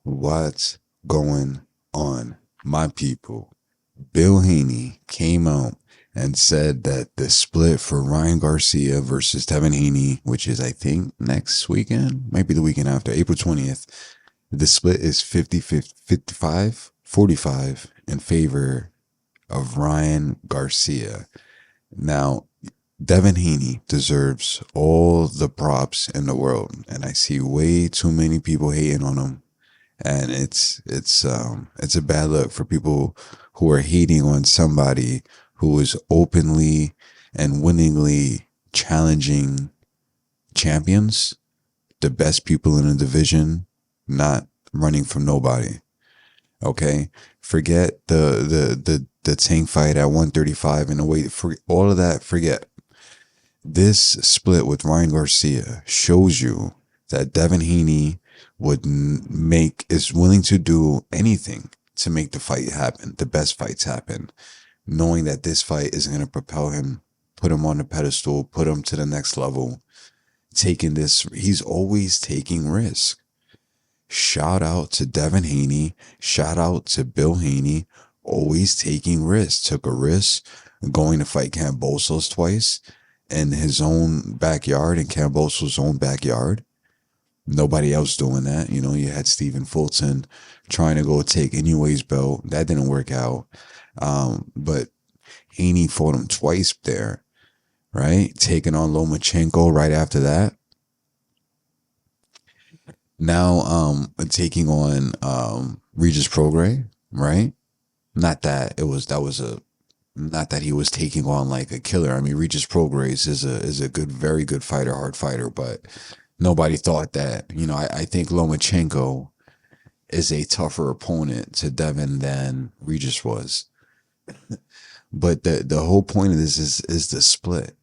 What's going on, my people? Bill Haney came out and said that the split for Ryan Garcia versus Devin Haney, which is, I think, next weekend, might be the weekend after, April 20th, the split is 55, 45 in favor of Ryan Garcia. Now, Devin Haney deserves all the props in the world, and I see way too many people hating on him, and it's a bad look for people who are hating on somebody who is openly and winningly challenging champions, the best people in the division, not running from nobody. Okay, forget the Tank fight at 135 and the weight. For all of that, forget. This split with Ryan Garcia shows you that Devin Haney is willing to do anything to make the fight happen, the best fights happen, knowing that this fight is going to propel him, put him on the pedestal, put him to the next level. He's always taking risk. Shout out to Devin Haney. Shout out to Bill Haney. Always taking risks. Took a risk going to fight Kambosos twice in his own backyard, in Kambosos' own backyard. Nobody else doing that. You know, you had Stephen Fulton trying to go take Inoue's belt. That didn't work out. But Haney fought him twice there, right? Taking on Lomachenko right after that. Now taking on Regis Prograis, right? Not that he was taking on like a killer. I mean, Regis Prograis is a good, very good fighter, hard fighter, but nobody thought that. You know, I think Lomachenko is a tougher opponent to Devin than Regis was. But the whole point of this is the split.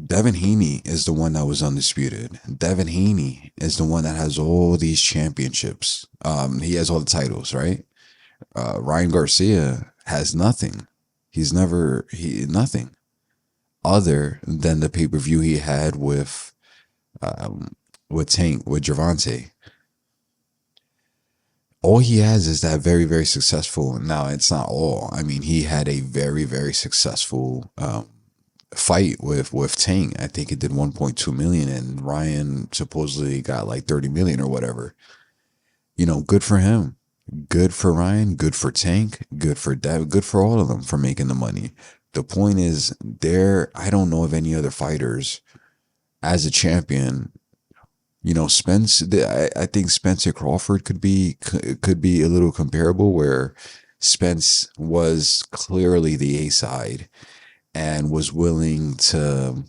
Devin Haney is the one that was undisputed. Devin Haney is the one that has all these championships. He has all the titles, right? Ryan Garcia has nothing. Nothing other than the pay-per-view he had with Gervonta. All he has is that very, very successful. Now, it's not all. I mean, he had a very, very successful fight with Tank. I think it did 1.2 million, and Ryan supposedly got like 30 million or whatever. You know, good for him. Good for Ryan, good for Tank, good for Dev, good for all of them for making the money. The point is, I don't know of any other fighters as a champion. You know, I think Spencer Crawford could be a little comparable, where Spence was clearly the A side and was willing to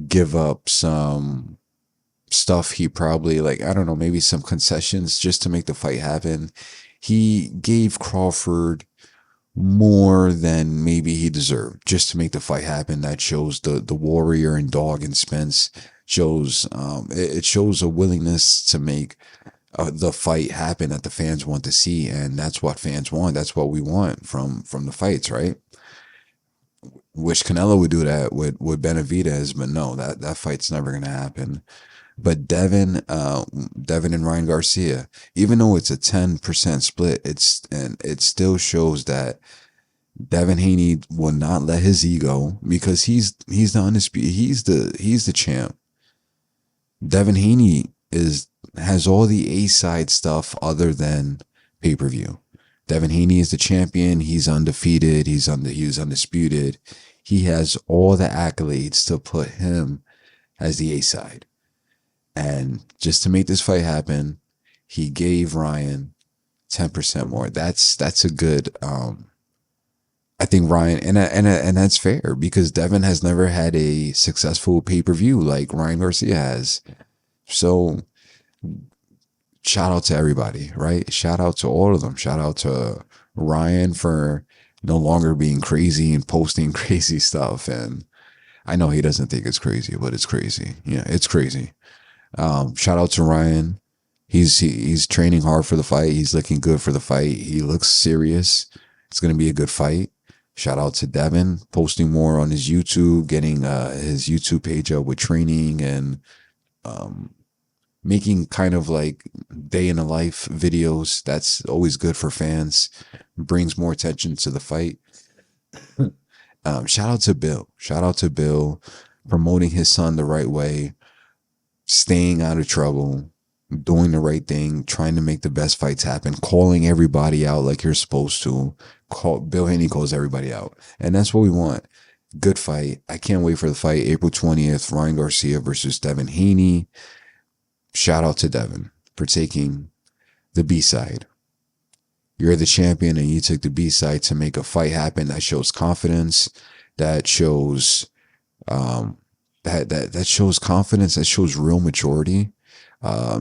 give up some stuff he probably, like, I don't know, maybe some concessions just to make the fight happen. He gave Crawford more than maybe he deserved just to make the fight happen. That shows the warrior and dog in Spence. It shows a willingness to make the fight happen that the fans want to see, and that's what fans want. That's what we want from the fights, right? Wish Canelo would do that with Benavidez, but no, that fight's never gonna happen. But Devin and Ryan Garcia, even though it's a 10% split, it still shows that Devin Haney will not let his ego, because he's the undisputed, he's the champ. Devin Haney has all the A side stuff other than pay-per-view. Devin Haney is the champion. He's undefeated. He was undisputed. He has all the accolades to put him as the A side. And just to make this fight happen, he gave Ryan 10% more. That's a good. I think Ryan, and that's fair, because Devin has never had a successful pay-per-view like Ryan Garcia has. So shout out to everybody, right? Shout out to all of them. Shout out to Ryan for no longer being crazy and posting crazy stuff. And I know he doesn't think it's crazy, but it's crazy. Yeah, it's crazy. Shout out to Ryan. He's training hard for the fight. He's looking good for the fight. He looks serious. It's going to be a good fight. Shout out to Devin, posting more on his YouTube, getting his YouTube page up with training and making kind of like day in the life videos. That's always good for fans. Brings more attention to the fight. Shout out to Bill. Shout out to Bill promoting his son the right way, staying out of trouble, doing the right thing, trying to make the best fights happen, calling everybody out like you're supposed to. Bill Haney calls everybody out. And that's what we want. Good fight. I can't wait for the fight. April 20th, Ryan Garcia versus Devin Haney. Shout out to Devin for taking the B side. You're the champion and you took the B side to make a fight happen. That shows confidence. That shows that shows confidence. That shows real maturity.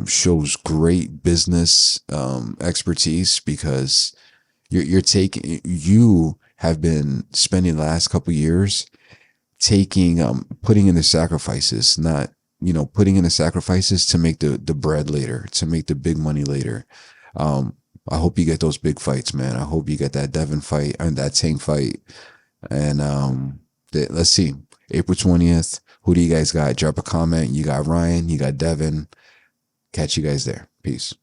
Shows great business expertise, because you have been spending the last couple of years putting in the sacrifices, not putting in the sacrifices to make the bread later, to make the big money later. I hope you get those big fights, man. I hope you get that Devin fight and that Tank fight. And let's see, April 20th. Who do you guys got? Drop a comment. You got Ryan, you got Devin. Catch you guys there. Peace.